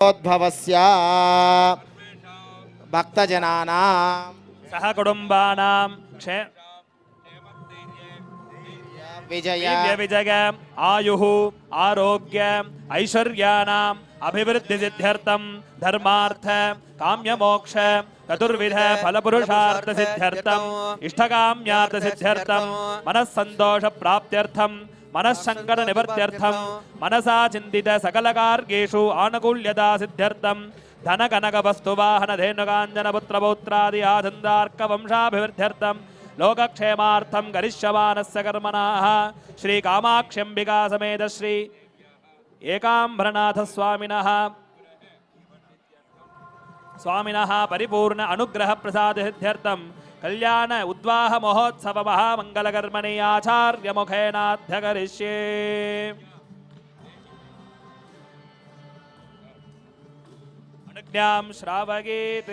उद्भवस्य भक्तजनानां सह कुटुंबानां विजय विजय आयुः आरोग्य ऐश्वर्याणाम् अभिवृद्धि सिद्ध्यर्थं धर्मार्थ काम्यमोक्ष चतुर्विध फलपुरुषार्थ सिद्ध्यर्थं इष्टकाम्यार्थ सिद्ध्यर्थं मनस्सन्तोष प्राप्त्यर्थं मनस्संकट निवृत्त्यर्थं मनसा चिन्तित सकलकार्येषु आनुकूल्यता सिद्ध्यर्थं धन कनक वस्तु वाहन धेनुकाञ्जन पुत्र पौत्रादि आधन्दार्क वंशाभिवृद्ध्यर्थं लोकक्षेमार्थं गरिष्यमानस्य कर्मणाः श्री कामाक्ष्यम्बिका समेत श्री एकाम्बरनाथ स्वामिनः परिपूर्ण अनुग्रह प्रसाद सिद्ध्यर्थं कल्याण उद्वाह महोत्सव महामंगलकर्मणि आचार्य मुखेनाध्य करिष्ये। अनुज्ञां श्रावयेत्।